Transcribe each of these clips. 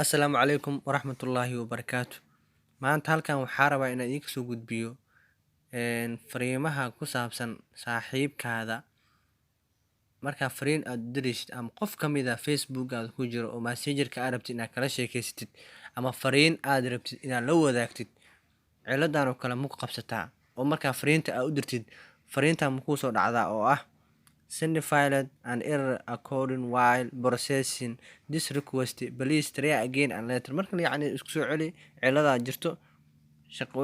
Asalaamu calaykum waraxmatullaahi wabarakaatu. Maanta halkan waxaa rabaa inaan idinka soo gudbiyo fariimaha ku saabsan saaxiibkaada. Markaa fariin aad u diraysid ama qof ka mid ah Facebook aad ku jiro oo messengerka aad rabtid inaad kala sheekaysatid ama fariin aad rabtid inaad la wadaagtid, ciladan oo kale ma ku qabsataa oo markaa fariinta aad u dirtid fariintan ma kuu soo dhacdaa oo ah send failed and error according while processing this request, please try again and later. Marka yacni isku soo celi ciladaa jirto shaqo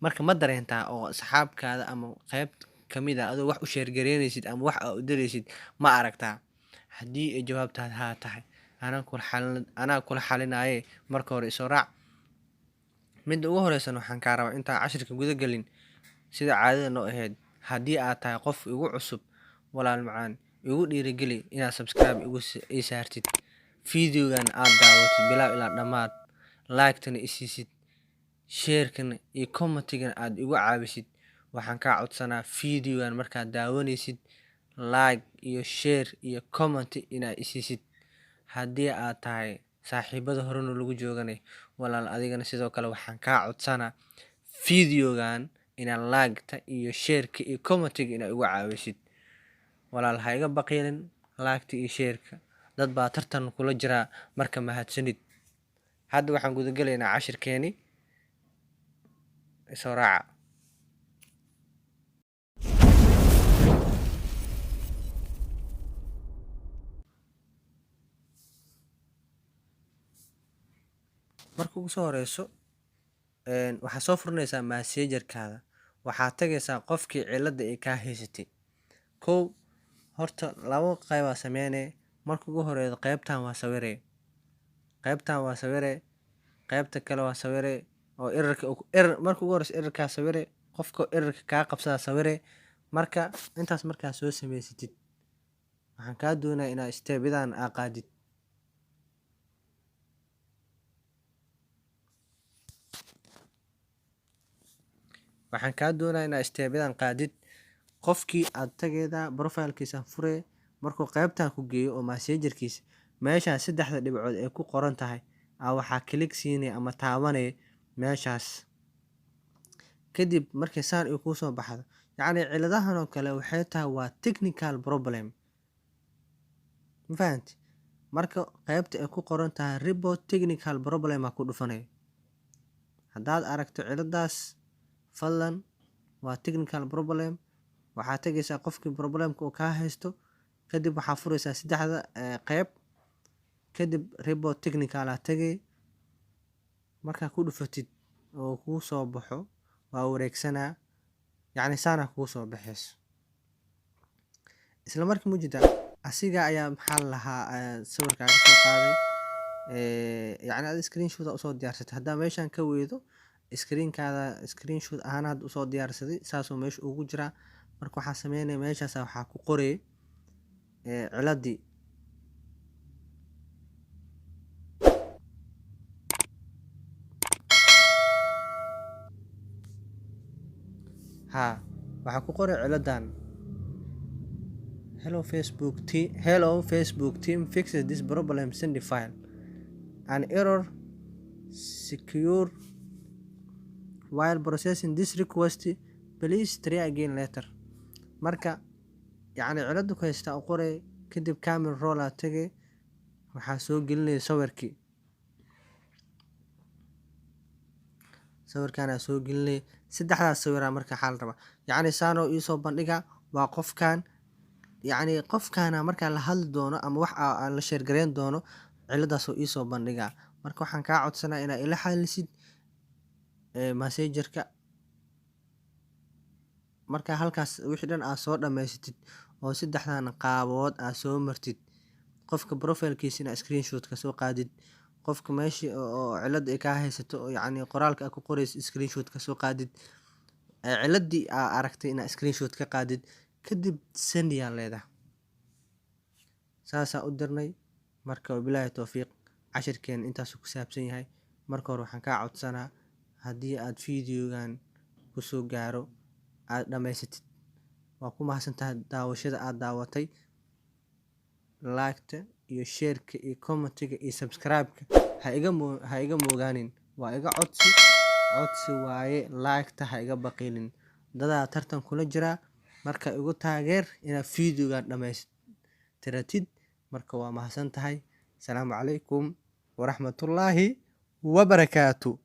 marka ma dareentaa oo saxaabkaada ama qayb ka mid ah adoo wax u sheergareynaysid ama wax aad u diraysid ma aragtaa? Haddii ay jawaabtaada haa tahay anaa kula xalinaaye marka hore isoo raac. Midda ugu horeysan waxaan kaa rabaa intaan cashirka guda gelin sida caadada noo ahayd, haddii aad tahay qof igu cusub walaal macaan, igu dhiirigeli inaad subscribe ii saartid, videogan aad daawatid bilow ilaa dhammaad, like-tana i siisid, share-kana iyo comment-gana aad igu caawisid. Waxaan kaa codsanaa videogan markaad daawanaysid like iyo share iyo comment inaad i siisid. Haddii aad tahay saaxiibada horena lagu jooganay walaal adigana sidoo kale waxaan kaa codsanaa videogan inaad like-ta iyo share-ka iyo comment-ga inaad igu caawisid. Walaal ha iga baqiilin like-ta iyo share-ka, dad baa tartan kula jiraa marka mahadsanid. Hadda waxaan guda gelaynaa cashirkeeni, isoo raaca. Marka ugu soo horeyso waxaa soo furanaysaa messengerkaada, waxaa tagaysaa qofkii cilada ay kaa haysatay. Kow horta labo qaybaa sameynee. Marka ugu horeydo qaybtan waa sawiree, qaybta kale waa sawiree oo marka ugu horeyso errorkaa sawiree, qofka errorka kaa qabsada sawiree. Marka intaas markaa soo samaysatid waxaan kaa doonayaa inaad step-yadan aa qaadid. Qofkii aad tageeda profile-kiisa furee, markuu qaybtan ku geeyo oo messengerkiisa meeshaan saddexda dhibcood ay ku qoran tahay waxaa click siinay ama taabanay meeshaas. Kadib markii saan ay kuu soo baxdo, yacni ciladahan oo kale waxay tahay waa technical problem, ma fahanti? Marka qaybta ay ku qoran tahay report technical problem aa ku dhufanay. Haddaad aragto ciladaas fadlan waa technical problem, waxaa tagaysaa qofkii problemka uu kaa haysto, kadib waxaa furaysaa saddexda qayb, kadib report technical aa tagay. Markaa ku dhufatid oo kuu soo baxo waa wareegsanaa, yacni saana kuu soo baxayso. Isla markii mujida asiga ayaa maxaa lahaa sawirkaaga soo qaaday, yacni aad screenshot usoo diyaarsatay. Haddaa meeshaan ka weydo screenkaada screenshot ahaan had usoo diyaarsaday saasoo meesha ugu jiraa. Marka waxaa sameynaya meeshaas waxaa ku qoray ciladii. Waxaa ku qoray ciladan. Hello Facebook team fixes this problem, send file. An error secure while processing this request, please try again later. Marka yacni cilada ku haystaa u qoray, kadib camera roll aa tagay, waxaa soo gelinaya sawirkii. Sawirkaan soo gelinay saddexdaas sawir marka xal raba, yacni saano ii soo bandhiga waa qofkan, yacni qofkaana markaa la hadli doono ama wax aan la sheergareyn doono ciladaas oo ii soo bandhiga. Marka waxaan kaa codsanaa inaad ila xalisid messengerka. Marka halkaas wixii dhan aad soo dhamaysatid oo saddexdan qaabood aad soo martid, qofka profile-kiisa inaad screenshot ka soo qaadid, qofka meeshii oo cilada ay kaa haysato oo yacni qoraalka aad ku qoraysid screenshot ka soo qaadid, ciladii aad aragtay inaad screenshot ka qaadid, kadib send yaa leedahay. Saasaa u dirnay. Marka wabilaahi tawfiiq, cashirkeena intaasuu ku saabsan yahay. Marka hore waxaan kaa codsanaa haddii aad videogan ku soo gaaro aad dhamaysatid waa ku mahadsantahay daawashada aad daawatay. like-ta iyo share-ka iyo comment-ga iyo subscribe-ka ha iga moogaanin, waa iga codsi waaye, like-ta ha iga baqinin. Dadaa tartan kula jira, marka igu taageer inaad videogan dhammaystiratid. Marka waa mahadsantahay. Asalaamu calaykum waraxmatullaahi wabarakaatu.